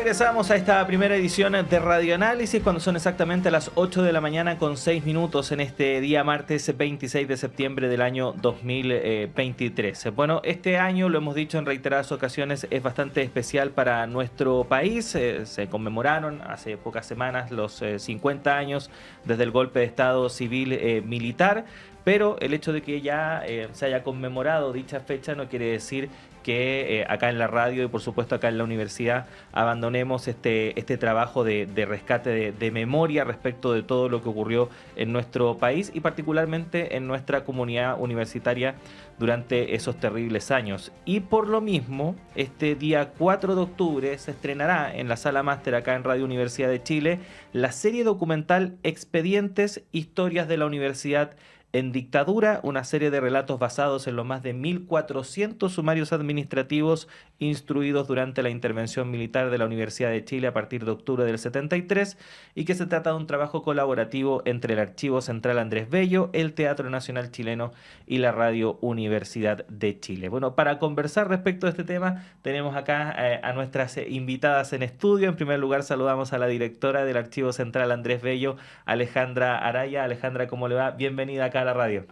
Regresamos a esta primera edición de Radio Análisis cuando son exactamente las 8 de la mañana con 6 minutos en este día martes 26 de septiembre del año 2023. Bueno, este año, lo hemos dicho en reiteradas ocasiones, es bastante especial para nuestro país. Se conmemoraron hace pocas semanas los 50 años desde el golpe de Estado civil militar, pero el hecho de que ya se haya conmemorado dicha fecha no quiere decir que acá en la radio y por supuesto acá en la universidad abandonemos este trabajo de rescate de memoria respecto de todo lo que ocurrió en nuestro país y particularmente en nuestra comunidad universitaria durante esos terribles años. Y por lo mismo, este día 4 de octubre se estrenará en la Sala Máster acá en Radio Universidad de Chile la serie documental Expedientes, Historias de la Universidad en Dictadura, una serie de relatos basados en los más de 1.400 sumarios administrativos instruidos durante la intervención militar de la Universidad de Chile a partir de octubre del 73 y que se trata de un trabajo colaborativo entre el Archivo Central Andrés Bello, el Teatro Nacional Chileno y la Radio Universidad de Chile. Bueno, para conversar respecto de este tema tenemos acá a nuestras invitadas en estudio. En primer lugar saludamos a la directora del Archivo Central Andrés Bello, Alejandra Araya. Alejandra, ¿cómo le va? Bienvenida acá a la radio.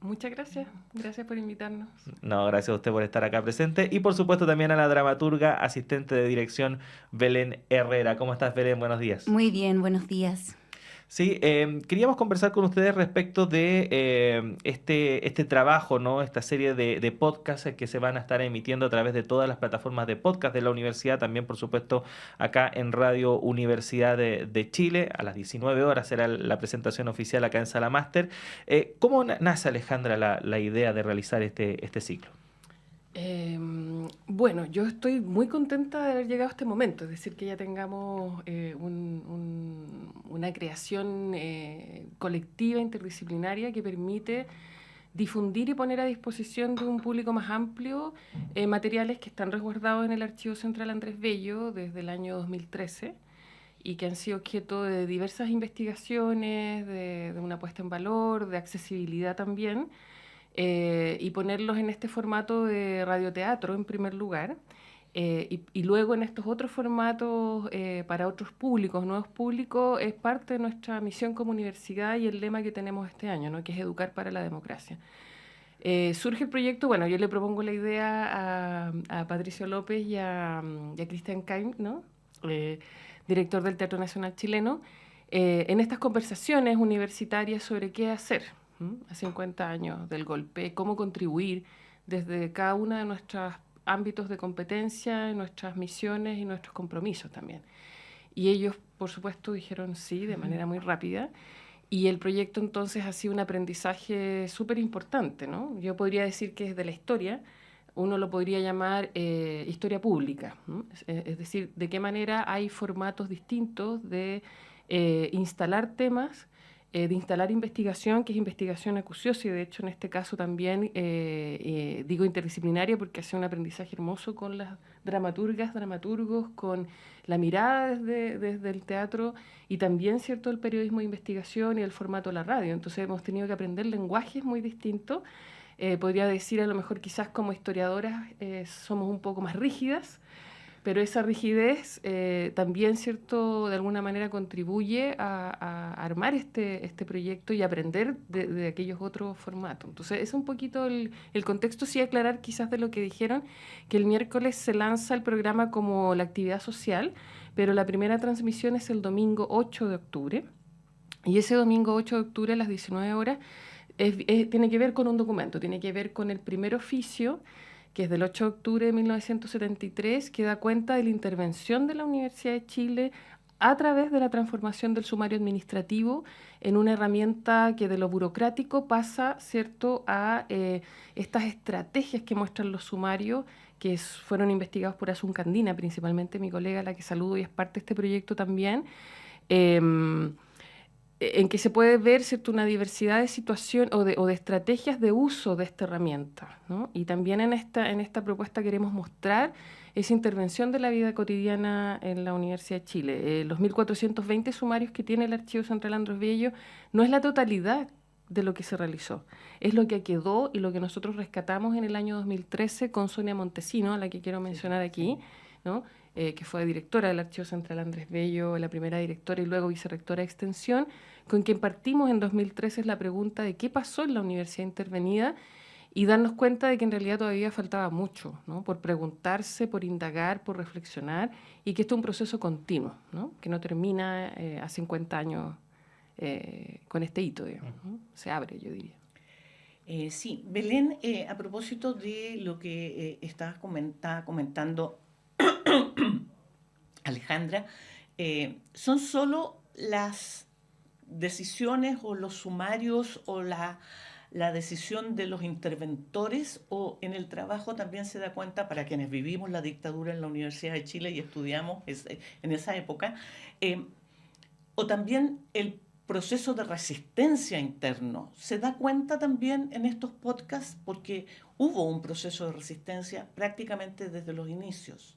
Muchas gracias. Gracias por invitarnos. No, gracias a usted por estar acá presente. Y por supuesto también a la dramaturga, asistente de dirección, Belén Herrera. ¿Cómo estás, Belén? Buenos días. Muy bien, buenos días. Sí, queríamos conversar con ustedes respecto de este trabajo, ¿no? Esta serie de podcasts que se van a estar emitiendo a través de todas las plataformas de podcast de la universidad, también por supuesto acá en Radio Universidad de Chile. A las 19 horas será la presentación oficial acá en Sala Máster. ¿Cómo nace, Alejandra, la idea de realizar este ciclo? Bueno, yo estoy muy contenta de haber llegado a este momento, es decir, que ya tengamos una creación colectiva, interdisciplinaria, que permite difundir y poner a disposición de un público más amplio materiales que están resguardados en el Archivo Central Andrés Bello desde el año 2013 y que han sido objeto de diversas investigaciones, de una puesta en valor, de accesibilidad también. Y ponerlos en este formato de radioteatro en primer lugar y luego en estos otros formatos para otros públicos, nuevos públicos, es parte de nuestra misión como universidad y el lema que tenemos este año, ¿no? Que es educar para la democracia. Surge el proyecto, bueno, yo le propongo la idea a Patricio López y a Cristian Kaim, ¿no? Director del Teatro Nacional Chileno, en estas conversaciones universitarias sobre qué hacer a 50 años del golpe, cómo contribuir desde cada uno de nuestros ámbitos de competencia, nuestras misiones y nuestros compromisos también. Y ellos, por supuesto, dijeron sí de manera muy rápida. Y el proyecto entonces ha sido un aprendizaje súper importante, ¿no? Yo podría decir que es de la historia, uno lo podría llamar historia pública, ¿no? Es decir, de qué manera hay formatos distintos de instalar temas, de instalar investigación, que es investigación acuciosa, y de hecho en este caso también digo interdisciplinaria porque hace un aprendizaje hermoso con las dramaturgas, dramaturgos, con la mirada desde el teatro y también, ¿cierto?, el periodismo de investigación y el formato de la radio. Entonces hemos tenido que aprender lenguajes muy distintos. Podría decir a lo mejor quizás como historiadoras somos un poco más rígidas, pero esa rigidez también, ¿cierto?, de alguna manera contribuye a armar este proyecto y aprender de aquellos otros formatos. Entonces, es un poquito el contexto, sí aclarar quizás de lo que dijeron, que el miércoles se lanza el programa como la actividad social, pero la primera transmisión es el domingo 8 de octubre, y ese domingo 8 de octubre a las 19 horas tiene que ver con un documento, tiene que ver con el primer oficio, que es del 8 de octubre de 1973, que da cuenta de la intervención de la Universidad de Chile a través de la transformación del sumario administrativo en una herramienta que de lo burocrático pasa, ¿cierto?, a estas estrategias que muestran los sumarios, que fueron investigados por Asun Candina, principalmente mi colega, a la que saludo y es parte de este proyecto también, en que se puede ver, ¿cierto?, una diversidad de situaciones o de estrategias de uso de esta herramienta, ¿no? Y también en esta propuesta queremos mostrar esa intervención de la vida cotidiana en la Universidad de Chile. Los 1.420 sumarios que tiene el Archivo Central Andrés Bello no es la totalidad de lo que se realizó, es lo que quedó y lo que nosotros rescatamos en el año 2013 con Sonia Montesino, a la que quiero mencionar aquí, ¿no? que fue directora del Archivo Central Andrés Bello, la primera directora y luego vicerrectora de Extensión, con quien partimos en 2013 la pregunta de qué pasó en la universidad intervenida y darnos cuenta de que en realidad todavía faltaba mucho, ¿no? Por preguntarse, por indagar, por reflexionar, y que esto es un proceso continuo, ¿no? Que no termina a 50 años con este hito, digamos, ¿no? Se abre, yo diría. Sí, Belén, a propósito de lo que estabas comentando, Alejandra, ¿son solo las decisiones o los sumarios o la decisión de los interventores, o en el trabajo también se da cuenta, para quienes vivimos la dictadura en la Universidad de Chile y estudiamos en esa época, o también el proceso de resistencia interno? ¿Se da cuenta también en estos podcasts? Porque hubo un proceso de resistencia prácticamente desde los inicios.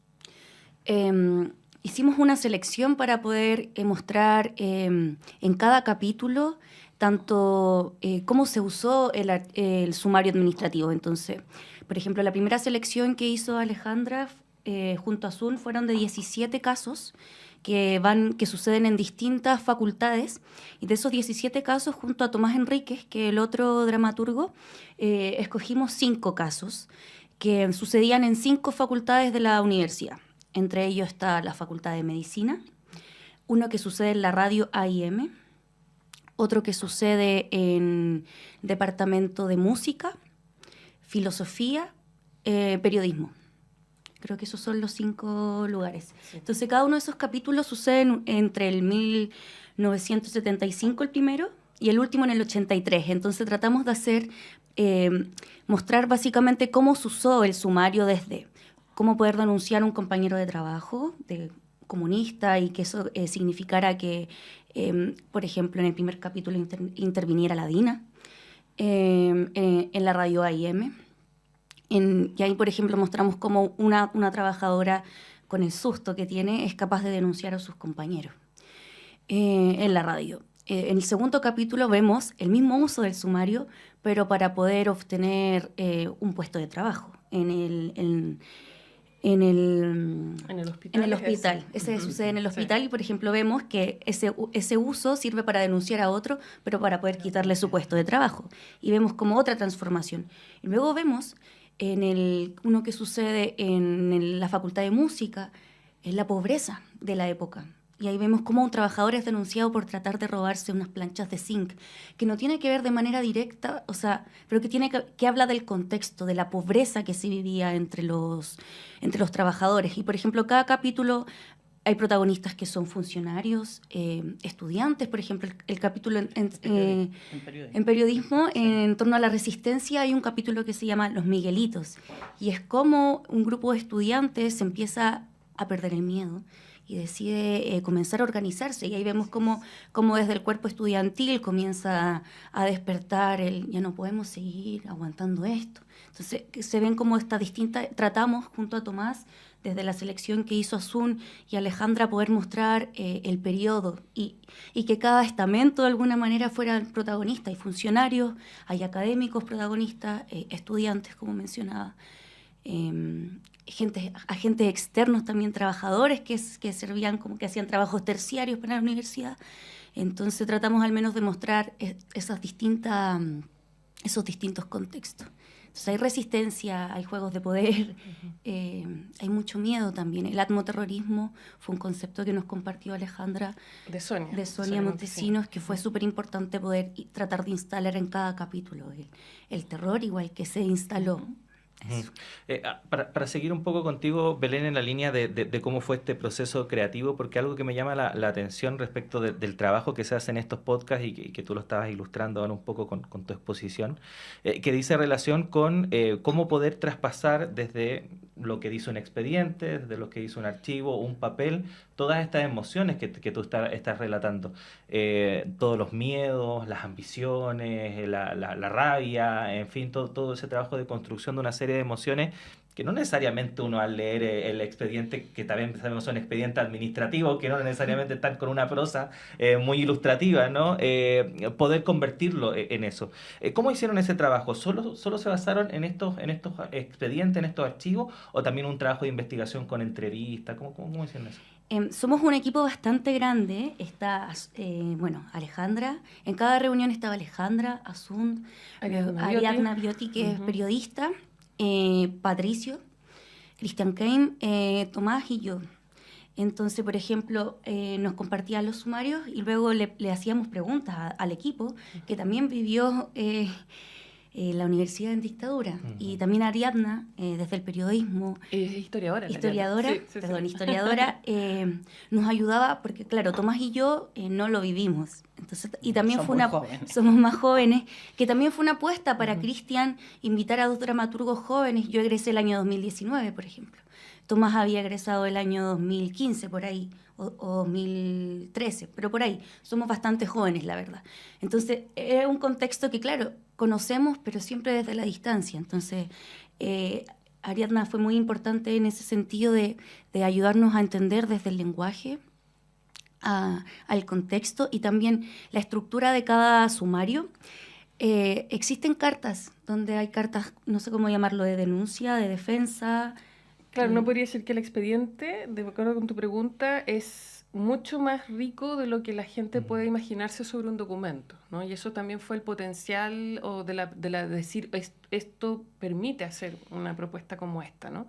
Hicimos una selección para poder mostrar en cada capítulo tanto cómo se usó el sumario administrativo. Entonces, por ejemplo, la primera selección que hizo Alejandra junto a Sun fueron de 17 casos que suceden en distintas facultades, y de esos 17 casos, junto a Tomás Enríquez, que es el otro dramaturgo, escogimos 5 casos que sucedían en 5 facultades de la universidad. Entre ellos está la Facultad de Medicina, uno que sucede en la radio AM, otro que sucede en Departamento de Música, Filosofía, Periodismo. Creo que esos son los 5 lugares. Sí. Entonces, cada uno de esos capítulos sucede entre el 1975 el primero y el último en el 83. Entonces, tratamos de hacer, mostrar básicamente cómo se usó el sumario, desde cómo poder denunciar a un compañero de trabajo comunista, y que eso significara que, por ejemplo, en el primer capítulo interviniera la DINA en la radio AM. Y ahí, por ejemplo, mostramos cómo una trabajadora, con el susto que tiene, es capaz de denunciar a sus compañeros en la radio. En el segundo capítulo vemos el mismo uso del sumario, pero para poder obtener un puesto de trabajo en el hospital. Ese sucede en el hospital, sí. Y por ejemplo vemos que ese uso sirve para denunciar a otro, pero para poder quitarle su puesto de trabajo. Y vemos como otra transformación. Y luego vemos uno que sucede en la Facultad de Música, es la pobreza de la época. Y ahí vemos cómo un trabajador es denunciado por tratar de robarse unas planchas de zinc, que no tiene que ver de manera directa, pero que habla del contexto, de la pobreza que se vivía entre los trabajadores. Y, por ejemplo, cada capítulo hay protagonistas que son funcionarios, estudiantes. Por ejemplo, el capítulo en periodismo, sí. En torno a la resistencia, hay un capítulo que se llama Los Miguelitos, y es como un grupo de estudiantes empieza a perder el miedo y decide comenzar a organizarse. Y ahí vemos cómo desde el cuerpo estudiantil comienza a despertar ya no podemos seguir aguantando esto. Entonces se ven como esta distinta, tratamos junto a Tomás, desde la selección que hizo Asun y Alejandra, poder mostrar el periodo y que cada estamento de alguna manera fuera protagonista. Hay funcionarios, hay académicos protagonistas, estudiantes, como mencionaba, agentes externos también, trabajadores que servían como que hacían trabajos terciarios para la universidad. Entonces tratamos al menos de mostrar esos distintos contextos. Entonces hay resistencia, hay juegos de poder, hay mucho miedo también. El atmoterrorismo fue un concepto que nos compartió Alejandra de Sonia Montesinos, que fue súper importante poder tratar de instalar en cada capítulo el terror, igual que se instaló. Para seguir un poco contigo, Belén, en la línea de cómo fue este proceso creativo, porque algo que me llama la atención respecto del trabajo que se hace en estos podcasts y que tú lo estabas ilustrando ahora un poco con tu exposición, que dice relación con cómo poder traspasar desde lo que dice un expediente, desde lo que dice un archivo, un papel, todas estas emociones que tú estás relatando, todos los miedos, las ambiciones, la rabia, en fin, todo ese trabajo de construcción de una serie de emociones que no necesariamente uno al leer el expediente, que también sabemos son expedientes administrativos, que no necesariamente están con una prosa muy ilustrativa, ¿no? Poder convertirlo en eso. ¿Cómo hicieron ese trabajo? ¿Solo se basaron en estos expedientes, en estos archivos, o también un trabajo de investigación con entrevistas? ¿Cómo hicieron eso? Somos un equipo bastante grande. Está, Alejandra. En cada reunión estaba Alejandra, Asund, Ariadna Biotti, que es periodista, Patricio, Cristian Keim, Tomás y yo. Entonces, por ejemplo, nos compartían los sumarios y luego le hacíamos preguntas al equipo, que también vivió la universidad en dictadura. Y también Ariadna, desde el periodismo. Historiadora, nos ayudaba, porque claro, Tomás y yo no lo vivimos. Entonces, y también somos más jóvenes, que también fue una apuesta para Cristian invitar a 2 dramaturgos jóvenes. Yo egresé el año 2019, por ejemplo. Tomás había egresado el año 2015, por ahí, o 2013, pero por ahí. Somos bastante jóvenes, la verdad. Entonces, es un contexto que, claro, conocemos, pero siempre desde la distancia. Entonces, Ariadna fue muy importante en ese sentido de ayudarnos a entender desde el lenguaje al contexto y también la estructura de cada sumario. Existen cartas, donde hay cartas, no sé cómo llamarlo, de denuncia, de defensa. Claro, no podría decir que el expediente, de acuerdo con tu pregunta, es mucho más rico de lo que la gente puede imaginarse sobre un documento, ¿no? Y eso también fue el potencial o de decir, esto permite hacer una propuesta como esta, ¿no?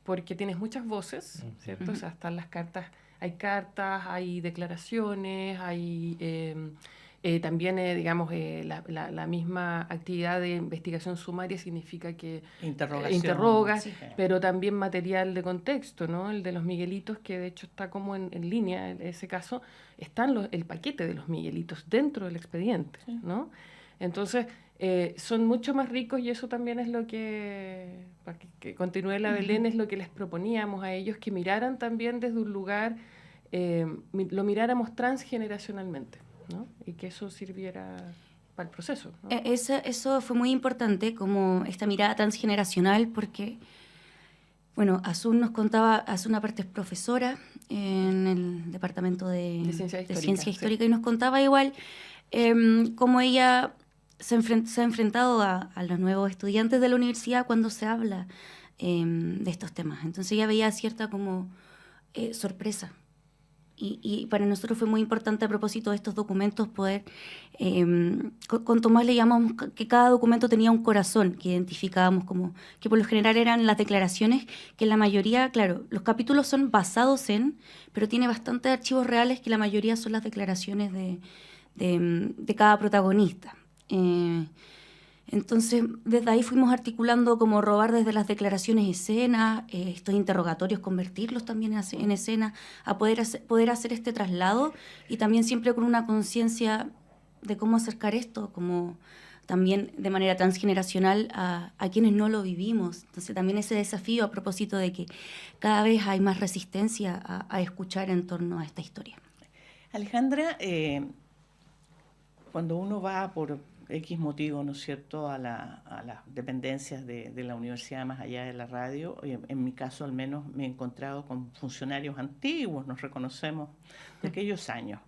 Porque tienes muchas voces, ¿cierto? O sea, están las cartas, hay declaraciones, hay también, digamos, la misma actividad de investigación sumaria significa que interrogas, sí, pero también material de contexto, ¿no? El de los Miguelitos, que de hecho está como en línea, en ese caso, están el paquete de los Miguelitos dentro del expediente, ¿no? Entonces, son mucho más ricos y eso también es lo que, para que continúe la Belén, es lo que les proponíamos a ellos, que miraran también desde un lugar, lo miráramos transgeneracionalmente, ¿no? Y que eso sirviera para el proceso, ¿no? Eso fue muy importante, como esta mirada transgeneracional, porque, bueno, Asun nos contaba, Asun aparte es profesora en el departamento de Ciencia Histórica, y nos contaba igual cómo ella se ha enfrentado a los nuevos estudiantes de la universidad cuando se habla de estos temas. Entonces ella veía cierta como sorpresa. Y para nosotros fue muy importante, a propósito de estos documentos, poder, con Tomás le llamamos que cada documento tenía un corazón que identificábamos como, que por lo general eran las declaraciones, que la mayoría, claro, los capítulos son basados en, pero tiene bastantes archivos reales que la mayoría son las declaraciones de cada protagonista. Entonces, desde ahí fuimos articulando como robar desde las declaraciones escenas, estos interrogatorios, convertirlos también en escena, a poder hacer este traslado, y también siempre con una conciencia de cómo acercar esto, como también de manera transgeneracional a quienes no lo vivimos. Entonces, también ese desafío a propósito de que cada vez hay más resistencia a escuchar en torno a esta historia. Alejandra, cuando uno va por X motivo, ¿no es cierto?, a las dependencias de la universidad más allá de la radio, en mi caso al menos me he encontrado con funcionarios antiguos, nos reconocemos de aquellos años.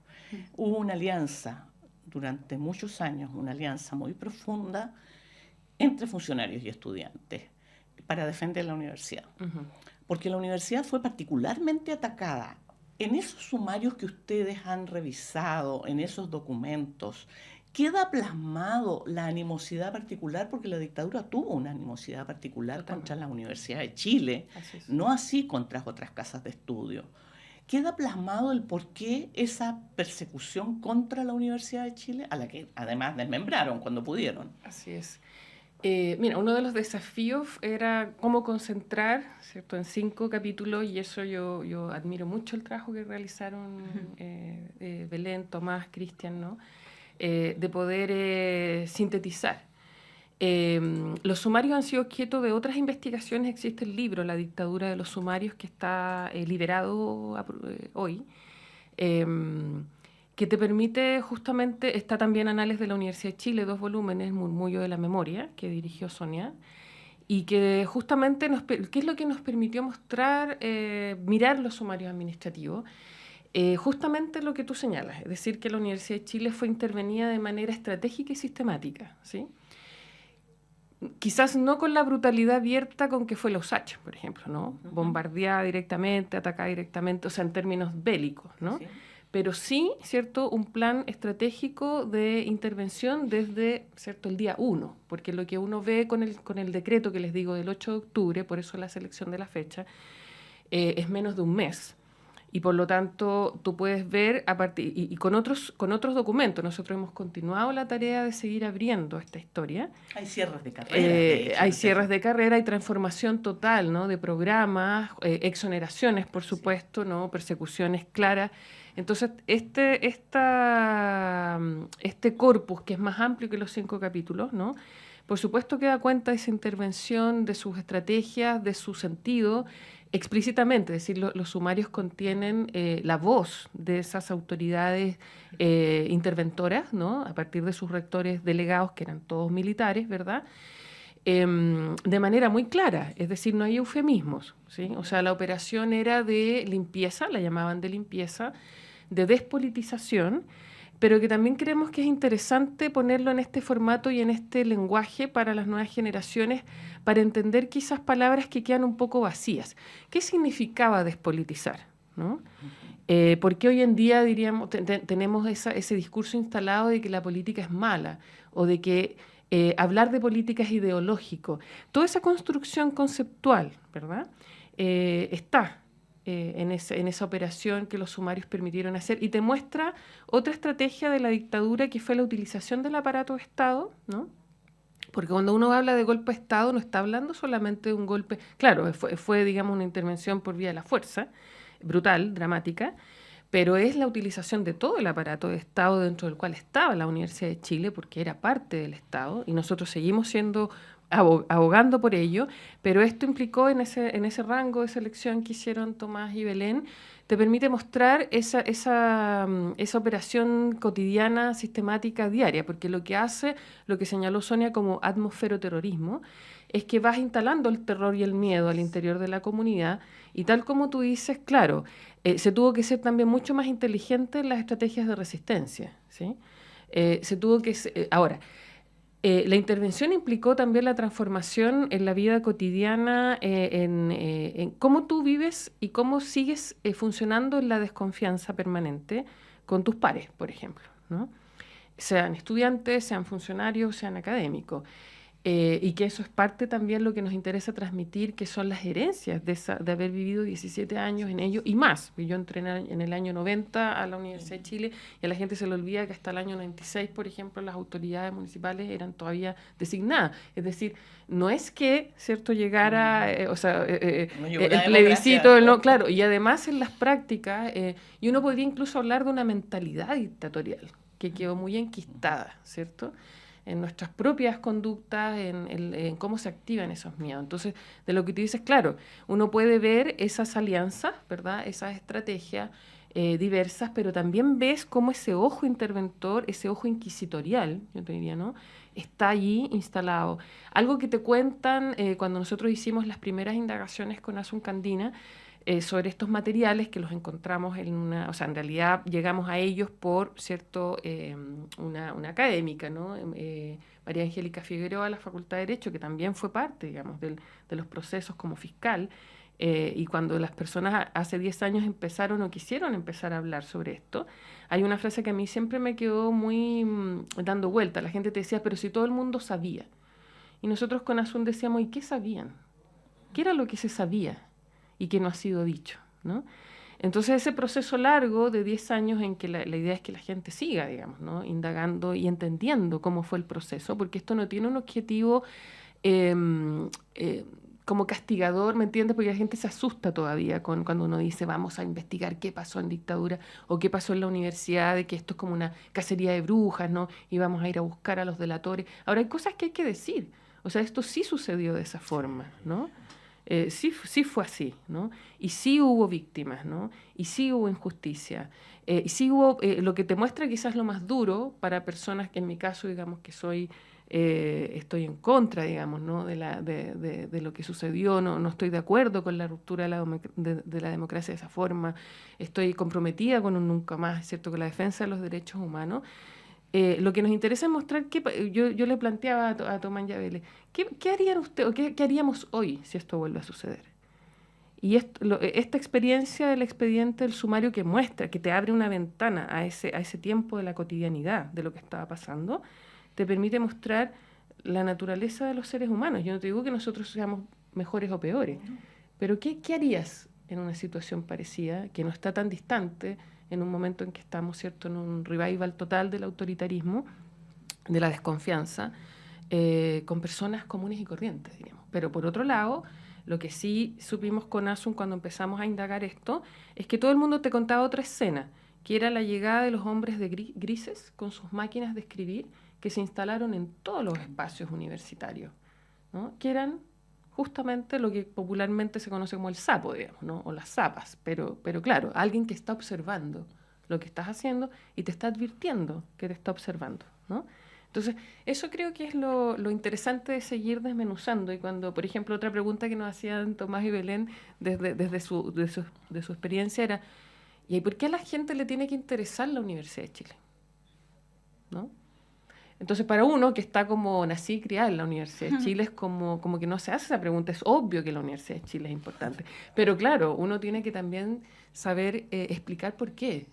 Hubo una alianza durante muchos años, una alianza muy profunda entre funcionarios y estudiantes para defender la universidad. Porque la universidad fue particularmente atacada. En esos sumarios que ustedes han revisado, en esos documentos, queda plasmado la animosidad particular, porque la dictadura tuvo una animosidad particular contra la Universidad de Chile, no así contra otras casas de estudio. Queda plasmado el por qué esa persecución contra la Universidad de Chile, a la que además desmembraron cuando pudieron. Así es. Mira, uno de los desafíos era cómo concentrar, ¿cierto?, en 5 capítulos, y eso yo admiro mucho el trabajo que realizaron Belén, Tomás, Cristian, ¿no? De poder sintetizar. Los sumarios han sido objeto de otras investigaciones. Existe el libro La dictadura de los sumarios, que está liberado hoy, que te permite justamente, está también Anales de la Universidad de Chile, 2 volúmenes, Murmullo de la Memoria, que dirigió Sonia, y que justamente ¿qué es lo que nos permitió mostrar, mirar los sumarios administrativos? Justamente lo que tú señalas, es decir, que la Universidad de Chile fue intervenida de manera estratégica y sistemática, ¿sí? Quizás no con la brutalidad abierta con que fue la USACH, por ejemplo, ¿no? Bombardeada directamente, atacada directamente, o sea, en términos bélicos, ¿no? Sí. Pero sí, ¿cierto?, un plan estratégico de intervención desde, ¿cierto?, el día 1, porque lo que uno ve con el decreto que les digo del 8 de octubre, por eso la selección de la fecha, es menos de un mes. Y por lo tanto, tú puedes ver, y con otros documentos, nosotros hemos continuado la tarea de seguir abriendo esta historia. Hay cierres de carrera. Hay cierres de carrera, hay transformación total, ¿no?, de programas, exoneraciones, por supuesto, ¿no?, persecuciones claras. Entonces, este corpus, que es más amplio que los 5 capítulos, ¿no?, por supuesto que da cuenta de esa intervención, de sus estrategias, de su sentido, explícitamente, es decir, los sumarios contienen la voz de esas autoridades interventoras, ¿no?, a partir de sus rectores delegados, que eran todos militares, ¿verdad?, de manera muy clara, es decir, no hay eufemismos, ¿sí? O sea, la operación era de limpieza, la llamaban de limpieza, de despolitización, pero que también creemos que es interesante ponerlo en este formato y en este lenguaje para las nuevas generaciones, para entender quizás palabras que quedan un poco vacías. ¿Qué significaba despolitizar, ¿no? Porque hoy en día, diríamos, tenemos ese discurso instalado de que la política es mala, o de que hablar de política es ideológico. Toda esa construcción conceptual, ¿verdad?, está en esa operación que los sumarios permitieron hacer, y te muestra otra estrategia de la dictadura, que fue la utilización del aparato de Estado, ¿no? Porque cuando uno habla de golpe de Estado no está hablando solamente de un golpe, claro, fue digamos, una intervención por vía de la fuerza, brutal, dramática, pero es la utilización de todo el aparato de Estado dentro del cual estaba la Universidad de Chile, porque era parte del Estado, y nosotros seguimos siendo abogando por ello, pero esto implicó en ese rango de selección que hicieron Tomás y Belén, te permite mostrar esa operación cotidiana, sistemática, diaria, porque lo que señaló Sonia como atmosferoterrorismo, es que vas instalando el terror y el miedo al interior de la comunidad, y tal como tú dices, claro, se tuvo que ser también mucho más inteligente en las estrategias de resistencia, ¿sí? Ahora, la intervención implicó también la transformación en la vida cotidiana, en cómo tú vives y cómo sigues funcionando en la desconfianza permanente con tus pares, por ejemplo, ¿no? Sean estudiantes, sean funcionarios, sean académicos. Y que eso es parte también lo que nos interesa transmitir, que son las herencias de haber vivido 17 años en ello y más. Yo entré en el año 90 a la Universidad de Chile, y a la gente se le olvida que hasta el año 96, por ejemplo, las autoridades municipales eran todavía designadas. Es decir, no es que, ¿cierto?, llegara, el plebiscito, no, claro, y además en las prácticas, y uno podría incluso hablar de una mentalidad dictatorial que quedó muy enquistada, ¿cierto?, en nuestras propias conductas, en cómo se activan esos miedos. Entonces, de lo que tú dices, claro, uno puede ver esas alianzas, ¿verdad?, esas estrategias diversas, pero también ves cómo ese ojo interventor, ese ojo inquisitorial, yo te diría, ¿no?, está allí instalado. Algo que te cuentan cuando nosotros hicimos las primeras indagaciones con Asun Candina, sobre estos materiales, que los encontramos en realidad llegamos a ellos por, ¿cierto?, una académica, ¿no?, María Angélica Figueroa, de la Facultad de Derecho, que también fue parte, digamos, de los procesos como fiscal, y cuando las personas hace 10 años empezaron o quisieron empezar a hablar sobre esto, hay una frase que a mí siempre me quedó muy dando vuelta. La gente te decía, pero si todo el mundo sabía. Y nosotros con Asun decíamos, ¿y qué sabían? ¿Qué era lo que se sabía y que no ha sido dicho, ¿no? Entonces, ese proceso largo de 10 años en que la idea es que la gente siga, digamos, ¿no?, indagando y entendiendo cómo fue el proceso, porque esto no tiene un objetivo como castigador, ¿me entiendes? Porque la gente se asusta todavía cuando uno dice vamos a investigar qué pasó en dictadura o qué pasó en la universidad, de que esto es como una cacería de brujas, ¿no?, y vamos a ir a buscar a los delatores. Ahora, hay cosas que hay que decir. O sea, esto sí sucedió de esa forma, ¿no? sí fue así, ¿no? Y sí hubo víctimas, ¿no? Y sí hubo injusticia. Y sí hubo lo que te muestra quizás lo más duro para personas que en mi caso, digamos, que estoy en contra, digamos, ¿no? de lo que sucedió, no estoy de acuerdo con la ruptura de la democracia de esa forma, estoy comprometida con un nunca más, ¿cierto?, con la defensa de los derechos humanos. Lo que nos interesa es mostrar que yo le planteaba a Tomás Yabele, ¿qué harían ustedes o qué haríamos hoy si esto vuelve a suceder? Y esta experiencia del expediente del sumario que muestra, que te abre una ventana a ese tiempo de la cotidianidad de lo que estaba pasando, te permite mostrar la naturaleza de los seres humanos. Yo no te digo que nosotros seamos mejores o peores, pero ¿qué harías en una situación parecida, que no está tan distante, en un momento en que estamos, ¿cierto?, en un revival total del autoritarismo, de la desconfianza, con personas comunes y corrientes, diríamos? Pero por otro lado, lo que sí supimos con Asun cuando empezamos a indagar esto, es que todo el mundo te contaba otra escena, que era la llegada de los hombres de grises con sus máquinas de escribir, que se instalaron en todos los espacios universitarios, ¿no? Que eran justamente lo que popularmente se conoce como el sapo, digamos, ¿no? O las zapas, pero claro, alguien que está observando lo que estás haciendo y te está advirtiendo que te está observando, ¿no? Entonces, eso creo que es lo interesante de seguir desmenuzando. Y cuando, por ejemplo, otra pregunta que nos hacían Tomás y Belén desde su experiencia era, ¿y por qué a la gente le tiene que interesar la Universidad de Chile? ¿No? Entonces, para uno que está como nací y criado en la Universidad de Chile, es como que no se hace esa pregunta. Es obvio que la Universidad de Chile es importante. Pero claro, uno tiene que también saber explicar por qué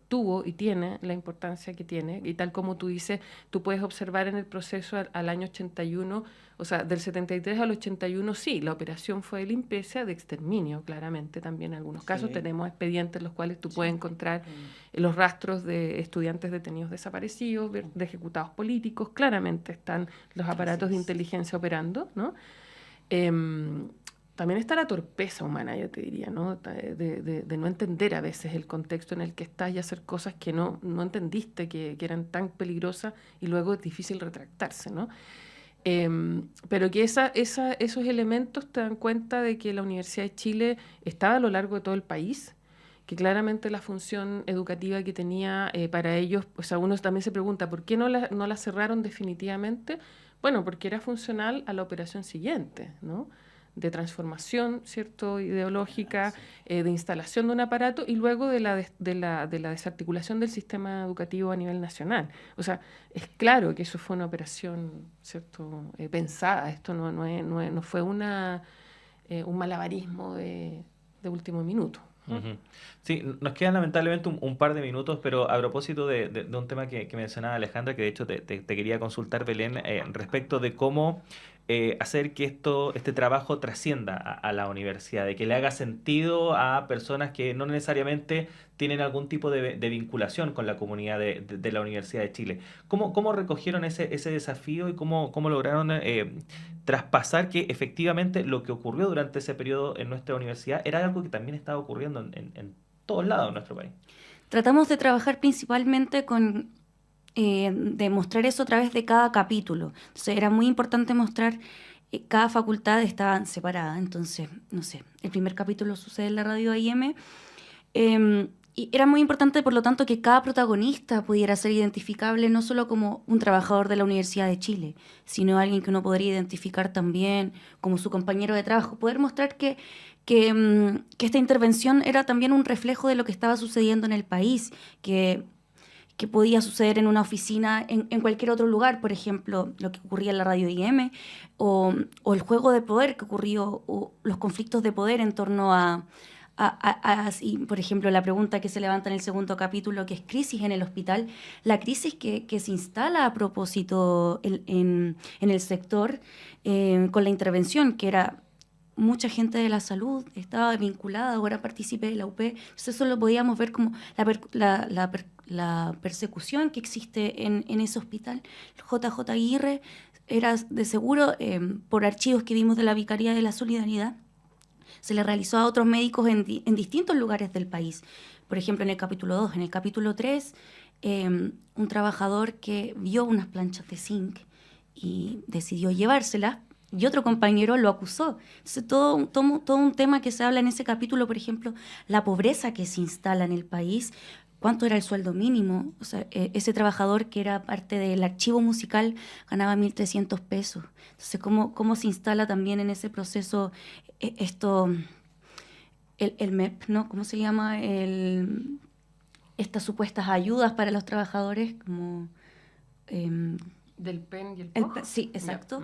tuvo y tiene la importancia que tiene. Y tal como tú dices, tú puedes observar en el proceso al año 81, o sea, del 73 al 81, sí, la operación fue de limpieza, de exterminio, claramente. También en algunos casos tenemos expedientes en los cuales tú puedes encontrar los rastros de estudiantes detenidos desaparecidos, de ejecutados políticos. Claramente están los aparatos de inteligencia operando, ¿no? También está la torpeza humana, yo te diría, ¿no? De no entender a veces el contexto en el que estás y hacer cosas que no entendiste que eran tan peligrosas y luego es difícil retractarse, ¿no? Pero que esos elementos te dan cuenta de que la Universidad de Chile estaba a lo largo de todo el país, que claramente la función educativa que tenía para ellos, o sea, uno también se pregunta, ¿por qué no la cerraron definitivamente? Bueno, porque era funcional a la operación siguiente, ¿no? De transformación, ¿cierto?, ideológica, de instalación de un aparato y luego de la desarticulación del sistema educativo a nivel nacional. O sea, es claro que eso fue una operación, ¿cierto?, pensada. Esto no fue un malabarismo de último minuto. Uh-huh. Sí, nos quedan lamentablemente un par de minutos, pero a propósito de un tema que mencionaba Alejandra, que de hecho te quería consultar, Belén, respecto de cómo hacer que este trabajo trascienda a la universidad, de que le haga sentido a personas que no necesariamente tienen algún tipo de vinculación con la comunidad de la Universidad de Chile. ¿Cómo recogieron ese desafío y cómo lograron traspasar que efectivamente lo que ocurrió durante ese periodo en nuestra universidad era algo que también estaba ocurriendo en todos lados de nuestro país? Tratamos de trabajar principalmente con demostrar eso a través de cada capítulo. Entonces era muy importante mostrar cada facultad estaba separada. Entonces, no sé, el primer capítulo sucede en la radio AM. Y era muy importante, por lo tanto, que cada protagonista pudiera ser identificable no solo como un trabajador de la Universidad de Chile, sino alguien que uno podría identificar también como su compañero de trabajo. Poder mostrar que esta intervención era también un reflejo de lo que estaba sucediendo en el país, que podía suceder en una oficina, en cualquier otro lugar, por ejemplo, lo que ocurría en la radio IM, o el juego de poder que ocurrió, o los conflictos de poder en torno por ejemplo, la pregunta que se levanta en el segundo capítulo, que es crisis en el hospital, la crisis que se instala a propósito en el sector con la intervención, que era mucha gente de la salud, estaba vinculada, ahora partícipe de la UP. Entonces eso lo podíamos ver como la persecución que existe en ese hospital. El JJ Aguirre era de seguro, por archivos que vimos de la Vicaría de la Solidaridad, se le realizó a otros médicos en distintos lugares del país. Por ejemplo, en el capítulo 2. En el capítulo 3, un trabajador que vio unas planchas de zinc y decidió llevárselas y otro compañero lo acusó. Entonces, todo un tema que se habla en ese capítulo, por ejemplo, la pobreza que se instala en el país, cuánto era el sueldo mínimo. O sea, ese trabajador que era parte del archivo musical ganaba 1.300 pesos. Entonces, ¿cómo se instala también en ese proceso esto, el MEP, ¿no? ¿Cómo se llama? Estas supuestas ayudas para los trabajadores, como... Del PEN y el POG. Sí, exacto.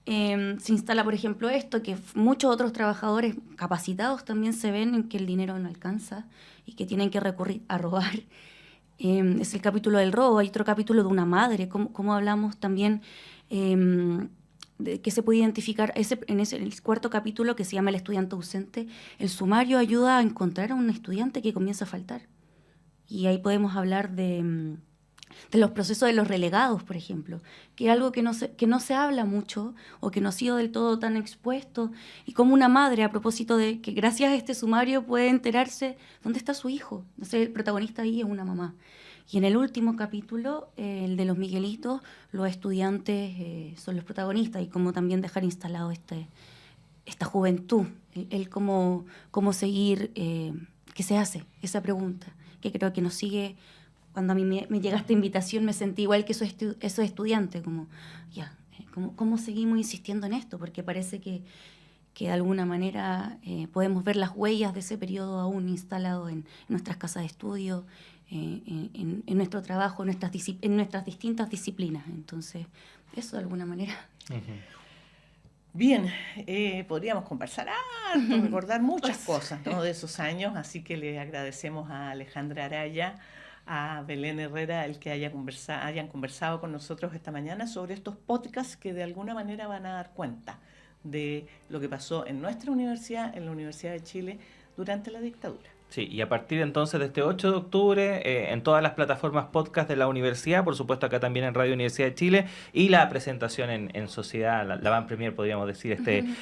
Ya. Se instala, por ejemplo, esto, que muchos otros trabajadores capacitados también se ven en que el dinero no alcanza y que tienen que recurrir a robar. Es el capítulo del robo. Hay otro capítulo de una madre, cómo hablamos también de que se puede identificar. En el cuarto capítulo, que se llama El estudiante ausente, el sumario ayuda a encontrar a un estudiante que comienza a faltar. Y ahí podemos hablar de los procesos de los relegados, por ejemplo, que es algo que no se habla mucho o que no ha sido del todo tan expuesto, y como una madre, a propósito de que gracias a este sumario puede enterarse dónde está su hijo. Entonces, el protagonista ahí es una mamá. Y en el último capítulo, el de los Miguelitos, los estudiantes son los protagonistas, y cómo también dejar instalado esta juventud, el cómo seguir, qué se hace, esa pregunta, que creo que nos sigue. Cuando a mí me llega esta invitación, me sentí igual que esos estudiantes, como, ¿cómo seguimos insistiendo en esto? Porque parece que de alguna manera podemos ver las huellas de ese periodo aún instalado en nuestras casas de estudio, en nuestro trabajo, en nuestras distintas disciplinas. Entonces, eso de alguna manera. Bien, podríamos conversar recordar muchas cosas, ¿no?, de esos años, así que le agradecemos a Alejandra Araya, a Belén Herrera, el que hayan conversado con nosotros esta mañana sobre estos podcasts que de alguna manera van a dar cuenta de lo que pasó en nuestra universidad, en la Universidad de Chile, durante la dictadura. Sí, y a partir entonces de este 8 de octubre, en todas las plataformas podcast de la universidad, por supuesto acá también en Radio Universidad de Chile, y la presentación en sociedad, la van premier, podríamos decir,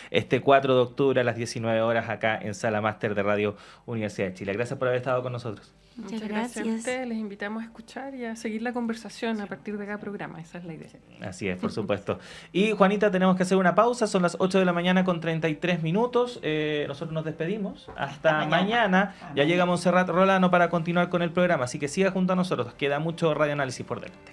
este 4 de octubre a las 19 horas acá en Sala Máster de Radio Universidad de Chile. Gracias por haber estado con nosotros. Muchas gracias a ustedes. Les invitamos a escuchar y a seguir la conversación a partir de cada programa. Esa es la idea. Así es, por supuesto. Y Juanita, tenemos que hacer una pausa. Son las 8 de la mañana con 33 minutos. Nosotros nos despedimos. Hasta mañana. Ya llega Montserrat Rolano para continuar con el programa. Así que siga junto a nosotros. Queda mucho radioanálisis por delante.